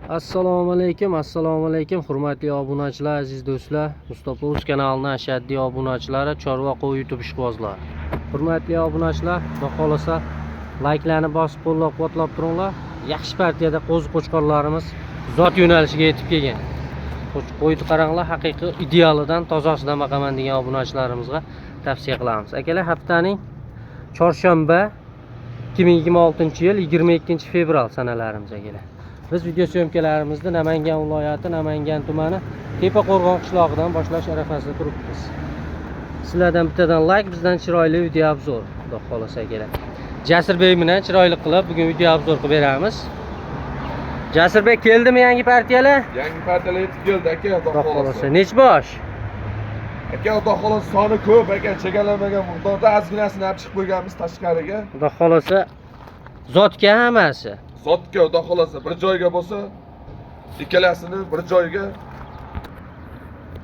Assalomu alaykum hurmatli obunachilar, aziz do'stlar. Mustafa Uz kanalining ashaddiy obunachilari, Chorva qo'y YouTube ishqibozlar. Hurmatli obunachilar, xudo xolasa like'larni bosib qo'llab-quvvatlab turinglar. Yaxshi partiyada qo'zi-qo'chqorlarimiz zot yo'nalishiga yetib kelgan. Qo'yni qaranglar, haqiqiy idealidan tozasidan baqaman degan obunachilarimizga tavsiya qilamiz. Akalar, haftaning chorshanba 2026-yil 22-fevral sanalarimiz akalar. Biz video syomkalarimizda Namangan viloyati, Namangan tumani Tepaqo'rg'on qishlog'idan boshlash arafasida turibmiz. Sizlardan bittadan like, bizdan chiroyli video obzor. Xudo xolasa akalar. Jasurbek bilan chiroyli qilib bugun video obzor qilib beramiz. Jasurbek keldimi yangi partiyalar? Yangi partiyalar yetib keldi aka, xudo xolasa. Nech bosh? Aka, xudo xolasa soni ko'p aka, chegarlanmagan miqdorda ozginasini olib chiqib qo'yganmiz tashqariga. Xudo xolasa zotga hammasi. Zotga xudo xolasa bir joyga bo'lsa, ikkalasini bir joyga.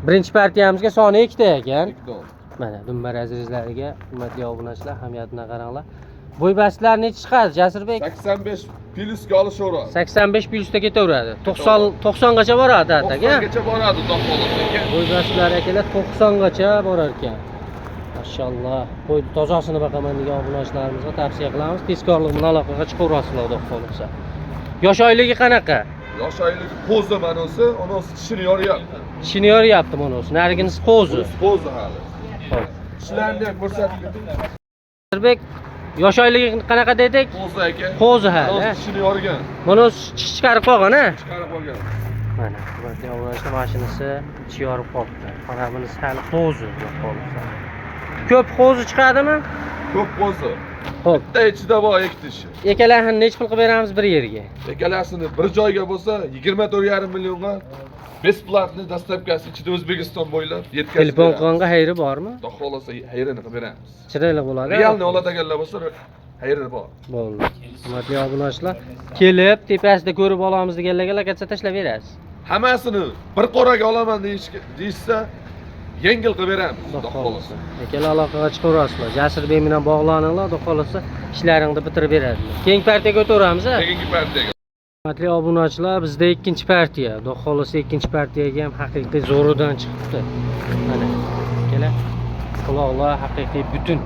Birinchi partiyamizga soni 2 ta ekan. Mana dumbar azizlariga, hurmatli obunachilar, hamiyatini qaranglar. Bo'ybastlar necha chiqadi Jasurbek? 85 plyusga olishaveradi. 85 plyusda ketaveradi. 90 gacha boradi aka. 90 gacha boradi xudo xolasa aka. Bo'ybastlar akalar 90 gacha borar ekan. Mashalloh. Qo'yni tozasini baqaman degan obunachilarimizga tavsiya qilamiz. Tezkorlik bilan aloqaga chiqaverasizlar xudo xolasa. Yosh oyligi qanaqa? Yosh oyligi qo'zi manosi, unisi tishini yoryapti. Tishini yoryapti manosi. Nariginisi qo'zi. Qo'zi hali. Xo'p. Ishlarni ham ko'rsatdik. Jasurbek, yosh oyligi qanaqa dedik? Qo'zi aka. Qo'zi hali. Tishini yorgan. Manosi tish chiqarib qolgan, a? Chiqarib qolgan. Mana, hurmatli obunachilar, mashinasi tish yorib qolibdi. Mana bunisi hali qo'zi xudo xolasa. Ko'p qo'zi chiqadimi? Ko'p qo'zi. Xo'p. Bitta ichida bor ikki tishi. Ekalarini necha pul qilib beramiz bir yerga? Ekalasini bir joyga bo'lsa 24,5 millionga besplatni dastavkasi ichida O'zbekiston bo'ylab yetkazib beramiz. Telefon qilganga xayri bormi? Xudo xolasa xayrini qilib beramiz. Chiroyli bo'ladi. Realni oladiganlar bo'lsa xayri bor. Bo'ldi. Hurmatli obunachilar, kelib tepasida ko'rib olamiz deganlarga lokatsiya tashlab berasiz. Hammasini bir qo'raga olaman deyishsa yengil qilib beramiz. Xudo xolasa. Akalar aloqaga chiqaverasizlar. Jasurbek bilan bog'laninglar, xudo xolasa ishlaringni bitirib beradilar. Keyingi partiyaga o'tamiz, a? Keyingi partiyaga. Hurmatli obunachilar, bizda ikkinchi partiya. Xudo xolasa ikkinchi partiyaga ham haqiqiy zo'ridan chiqibdi. Mana, akalar, quloqlar haqiqiy butun.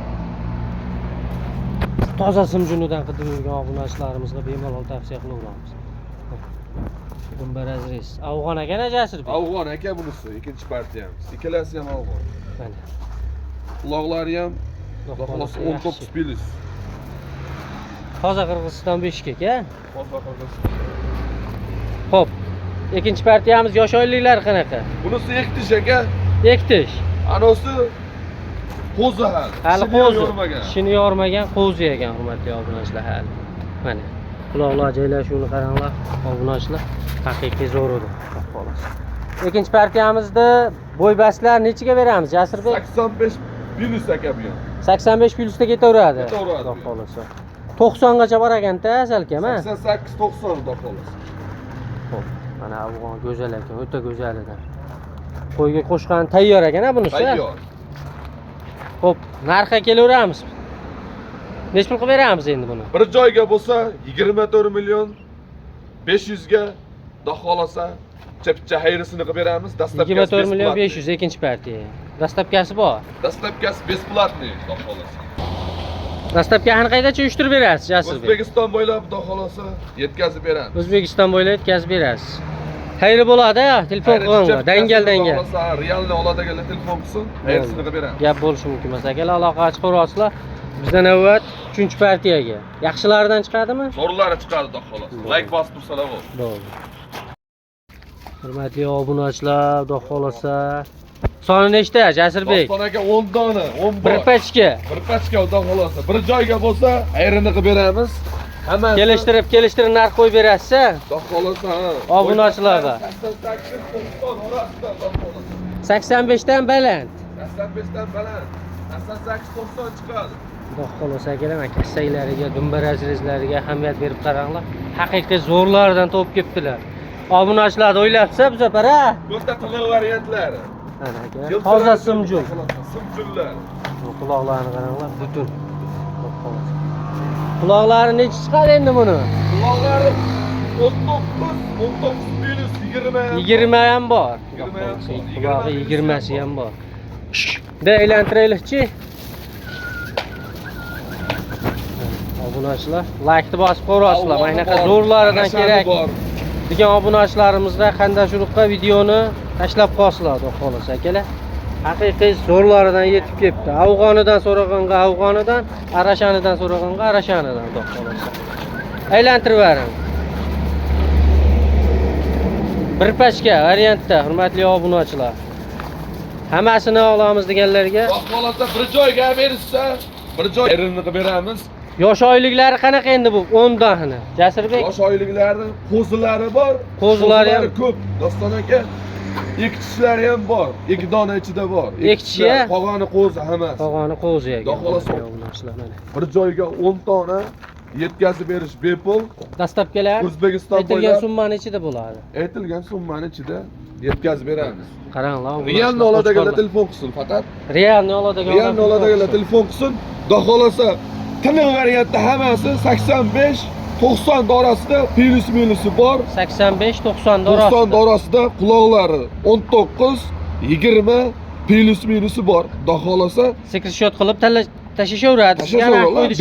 Toza simjunidan qilib yurgan obunachilarimizga bemalol tavsiya qilaveramiz. Dumbar azriz. Afg'on aka Jasurbek. Afg'on aka bunisi, ikkinchi partiyamiz. Ikkalasi ham afg'on. Mana. Quloqlari ham xudo xolasa 19 plyus. Toza Qirg'iziston beshkek, a? Toza Qirg'iziston. Xo'p. Ikkinchi partiyamiz yosh oyliklar qanaqa? Bunisi ektish aka. Ektish. Anosi qo'zi hali. Hali qo'zi. Tishini yormagan qo'zi ekan, hurmatli obunachilar hali. Mana. Quloqlar joylashuvini qaranglar, obunachilar. Haqiqiy zo'r edi, xolos. Ikkinchi partiyamizda bo'ybastlar nechiga beramiz, Jasurbek? 85 plyus aka bu ham. 85 plyusda ketaveradi. Ketaveradi. Xolos. 90 gacha bor ekan-da, salkam, a? 88-90 da xolos. Xo'p, mana afg'on go'zal ekan, o'ta go'zal edi. Qo'yga qo'shgan tayyor ekan-a bunisi? Tayyor. Xo'p, narxga kelaveramiz. Nech pul qilib beramiz endi buni? Bir joyga bo'lsa 24 million 500 ga xudo xolasa chapcha xayrisini qilib beramiz. Dastavkasi 24 million 500 ikkinchi partiya. Dastavkasi bor. Dastavkasi besplatniy xudo xolasa. Dastavkani qaydacha uyushtirib berasiz, Jasurbek? O'zbekiston bo'ylab xudo xolasa yetkazib beramiz. O'zbekiston bo'ylab yetkazib berasiz. Xayri bo'ladi, telefon qilinglar, dangal. Realni oladiganlar telefon qilsin, xayrisini qilib beramiz. Gap bo'lishi mumkin emas. Akalar aloqaga chiqaverasizlar. Bizdan navbat 3-partiyaga. Yaxshilaridan chiqadimi? Zo'rlari chiqadi xudo xolasa. Like bosib tursalar bo'ldi. Hurmatli obunachilar, xudo xolasa. Soni nechta, Jasurbek? Doston aka 10 dona, 10 bor. Bir pachka. Bir pachka xudo xolasa. Bir joyga bo'lsa, xayrini qilib beramiz. Hammasi Kelishtirib narx qo'yib berasiz-a? xudo xolasa. Obunachilarga. 85 dan baland. 85 dan baland. 88-90 chiqadi. Xudo xolasa akalar, kassanglarga, dumbar azizlariga ahamiyat berib qaranglar. Haqiqiy zo'rlardan topib kelibdilar. Obunachilarni o'ylabsa bu safar, a? To'rtta tilla variantlari. Mana aka. Toza simjun. Simjunlar. Quloqlarini qaranglar, butun. Quloqlari necha chiqadi endi buni? Quloqlari 19 minus 20. 20 ham bor. 20 ham bor. Qulog'i 20si ham bor. De aylantiraylikchi. Obunachilar, like-ni bosib qo'yasizlar. Mana shunaqa zo'rlaridan kerak degan obunachilarimizga qanday videoni tashlab qo'yasizlar, xudo xolasa akalar. Haqiqiy zo'rlaridan yetib kelibdi. Afg'onidan so'raganga Afg'onidan, Arashanidan so'raganga Arashanidan, xudo xolasa. Aylantirib bering. Bir pachka variantda, hurmatli obunachilar. Hammasini olamiz deganlarga Xohlasa bir joyga berishsa, bir joy yerini qilib beramiz. yosh oyliklari qanaqa endi bu 10 dahni? Jasurbek, Yosh oyliklarning qo'zilari bor. Qo'zilari ham ko'p. Doston aka, ekichlari ham bor. 2 dona ichida bor. Ekchiya? Qolgani qo'zi hammasi. qog'oni qo'zi ekan. Xudo xolasa. obunachilar mana. Bir joyga 10 dona yetkazib berish bepul. Dastlabkilar O'zbekiston aytilgan bo'ylab summani ichida bo'ladi. aytilgan summani ichida yetkazib beramiz. Qaranglar. Realni oladiganlar telefon qilsin faqat. Realni oladiganlar. Realni oladiganlar telefon qilsin. Xudo xolasa tiniq variantda hammasi 85 90 orasida plus minusi bor. 85 90 90 orasida quloqlari 19 20 plus minusi bor. Xudo xolasa screenshot qilib tashishaveradi.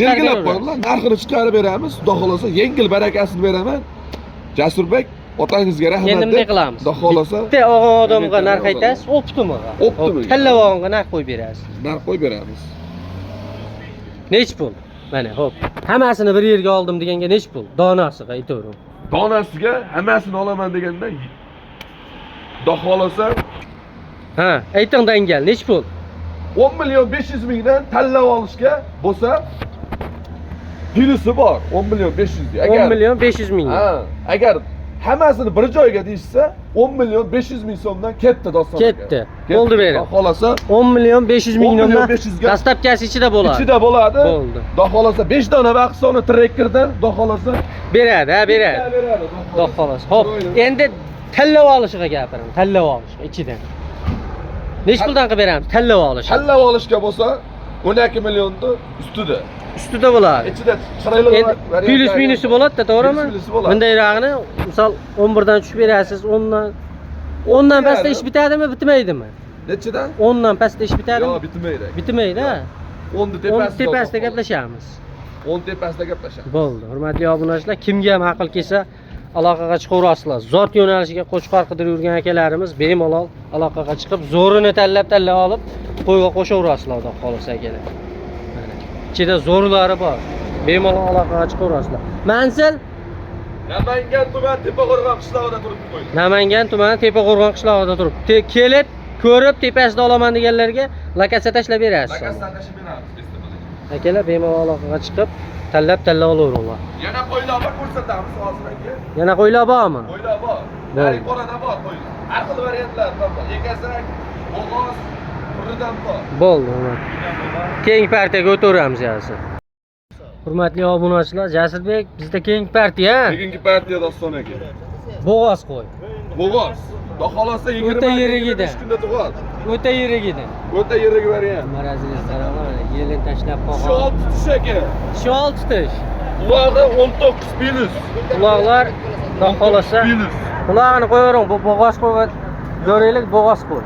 belgilab qo'yinglar. Narxini chiqarib beramiz. Xudo xolasa yengil barakasini beraman. Jasurbek, otangizga rahmat. Endi bunday qilamiz. Xudo xolasa Bitta odamga narx aytasiz, optimi? Optimi. Tanlavonga narx qo'yib berasiz. narx qo'yib beramiz. Nech pul? Mana, xo'p. Hammasini bir yerga oldim deganga nech pul? Donasiga aytavering. Donasiga hammasini olaman deganda Xudo xolasa Ha, ayting dangal, nech pul? 10 million 500 mingdan tanlab olishga bo'lsa plusi bor. 10 million 500 ga. 10 million 500 ming. Ha, agar hammasini bir joyga deyishsa 10 million 500 ming so'mdan ketdi doston. Ketdi. Bo'ldi bering. Xudo xolasa 10 million 500 ming 10 million nomdan 500 ga dastlabkasi ichida bo'ladi. ichida bo'ladi. Bo'ldi. Xudo xolasa 5 dona vaqsoni trekkerdan Xudo xolasa Beradi, ha, beradi. beradi. Xudo xolasa. Xo'p, endi tanlab olishiga gapiring. Tanlab olish ichidan. Nech puldan qilib beramiz? Tanlab olish. Tanlab olishga bo'lsa 12 millionning ustida. Ustida bo'ladi. Ichida chiroyli Endi plus minusi bo'ladi-da, to'g'rimi? Plus minusi bo'ladi. Bunday rag'ini, misol 11 dan tushib berasiz, 10 dan pastda ish bitadimi, bitmaydimi? Nechidan? 10 dan pastda ish bitadimi? Yo'q, bitmaydi. Bitmaydi, ha. 10 10 tepasida gaplashamiz. 10 tepasida gaplashamiz. Bo'ldi. Hurmatli obunachilar, kimga ham aql kelsa aloqaga chiqaverasizlar. Zot yo'nalishiga qo'chqor qidirib yurgan akalarimiz bemalol aloqaga chiqib, zo'rini tanlab olib, qo'yga qo'shaverasizlar, xudo xolasa akalar. Mana. Ichida zo'rlari bor. Bemalol aloqaga chiqaverasizlar. Manzil Namangan tuman Tepaqo'rg'on qishlog'ida turibdi qo'y. Namangan tumani Tepaqo'rg'on qishlog'ida turibdi. Kelib, ko'rib, tepasida olaman deganlarga lokatsiya tashlab berasiz. Lokatsiya tashlab beramiz, festivalga. Akalar bemalol aloqaga chiqib, tanlab olaveringlar. Yana qo'ylarni ko'rsatamiz hozir aka. Yana qo'ylar bormi? Qo'ylar bor. Har qorada bor qo'ylar. Har xil variantlar bor. Ekasak, bo'g'oz, turridan bor. Bo'ldi. Keyingi partiyaga o'taveramiz yaxshi. Hurmatli obunachilar, Jasurbek, bizda keyingi partiya. Bugungi partiya doston aka. Bo'g'oz qo'y. Bo'g'oz. Xudo xolasa 20 O'ta yirik edi. kunda tug'adi. O'ta yirik edi. O'ta yirik variant. Maraziz qaranglar, yelin tashlab Shu qo'ygan. 6 tush aka. Shu 6 tish. Quloqda 19 plus. Quloqlar, xudo xolasa, Plus. qulog'ini qo'yavering, bu bo'g'oz qo'yga jo'raylik bo'g'oz qo'y.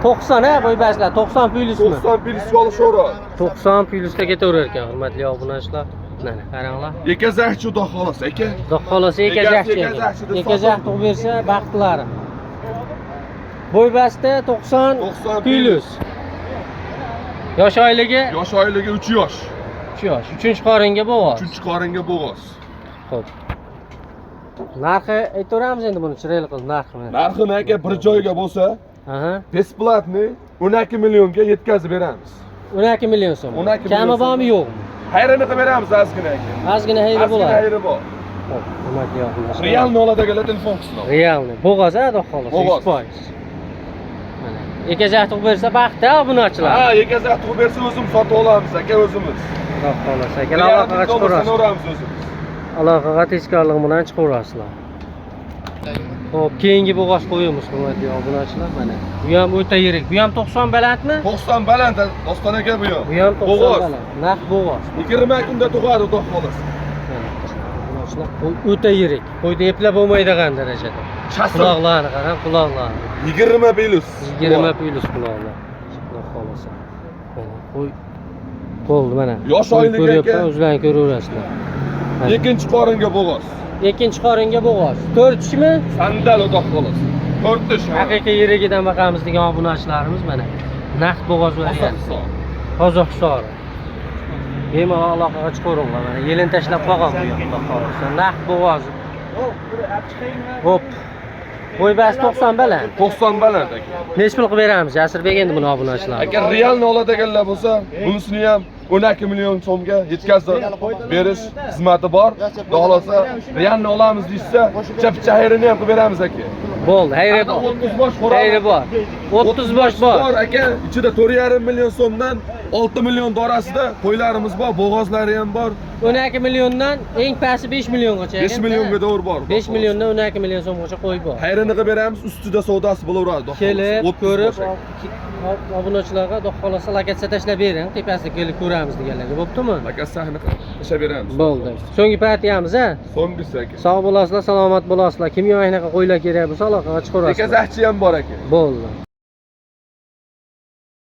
90 ha, bo'ybaslar, 90 plyusmi? 90 plus olishaveradi. 90 plyusda ketaverar ekan, hurmatli obunachilar. Mana, qaranglar. Ekazakchi xudo xolasa aka. Xudo xolasa ekazakchi. Ekazak tug'ib bersa baxtlari. Bo'ybasda 90 plyus. Yosh oyligi Yosh oyligi 3 yosh. 3 yosh. 3-qoringa bo'g'oz. 3-qoringa bo'g'oz. Xo'p. Narxi aytaveramiz endi buni chiroyli qilib narxini. Narxini aka bir joyga bo'lsa, Aha. besplatni 12 millionga yetkazib beramiz. 12 million so'm. 12 Kami million bormi, yo'qmi? Hayrini qilib beramiz ozgina aka. Ozgina hayri bo'ladi. Hayri bor. Xo'p, hurmatli obunachilar. Realni oladiganlar telefon qilsin. Realni. Bo'g'oz ha, xudo xolasa, Bo'g'oz. 100%. Mana. Ekazak tug'ib bersa baxtda obunachilar. Ha, ekazak tug'ib bersa o'zimiz sotib olamiz aka o'zimiz. Xudo xolasa, akalar aloqaga chiqaverasiz. Chiqaveramiz o'zimiz. Aloqaga tezkorlik bilan chiqaverasizlar. Xo'p, keyingi bo'g'oz qo'yamiz, hurmatli obunachilar. Mana. Bu ham o'ta yirik. Bu ham 90 balandmi? 90 baland doston aka bu ham. Bu ham 90 Bo'g'oz. baland. Naq bo'g'oz. 20 kunda tug'adi xudo xolasa. obunachilar. Qo'y o'ta yirik. Qo'yda eplab bo'lmaydigan darajada. Chasir Quloqlarni qarang, quloqlarni. 20 plus. 20 plus quloqlar. Xudo xolasa. Mana qo'y bo'ldi mana. Yosh Qo'y oylik ko'ryapman, aka. o'zlaring ko'raverasizlar. Mana. Ikkinchi qoringa bo'g'oz. Ikkinchi qoringa bo'g'oz. 4 tishmi? Sandal o'toq xolasi. 4 tish. Haqiqiy yirigidan boqamiz degan obunachilarimiz mana. Naqd bo'g'oz variant. Qozog'iston. Bemalol aloqaga chiqaveringlar mana. Yelin tashlab qo'ygan bu yoqda xolasa. Naqd bo'g'oz. Hop. Qo'y bas 90 baland. 90 baland aka. Necha pul qilib beramiz? Jasurbek endi buni obunachilar. Agar realni oladiganlar bo'lsa, bunisini ham 12 million so'mga yetkazib berish xizmati bor. Xudo xolasa, realni olamiz deysa, chap-chayrini ham qilib beramiz aka. Bo'ldi, hayri 30 bosh xo'roq. hayri bor. 30 bosh bor. aka. Ichida 4,5 million so'mdan 6 million dorasida qo'ylarimiz bor, bo'g'ozlari ham bor. 12 milliondan eng pasti 5 milliongacha. 5 millionga doğru bor. 5 milliondan 12 million so'mgacha qo'y bor. Xayrini qilib beramiz, ustida savdosi bo'laveradi. Kelib, 30 ko'rib, bosh aka. obunachilarga xudo xolasa lokatsiya tashlab bering, tepasiga kelib ko'ramiz deganlarga. Bo'ptimi? Aka sahni tashlab beramiz. Bo'ldi. So'nggi partiyamiz a? So'nggisi aka. Sog' bo'lasizlar, salomat bo'lasizlar. Kimga aynaqa qo'ylar kerak bo'lsa aloqaga chiqaverasizlar. Aka zahchi ham bor aka. Bo'ldi.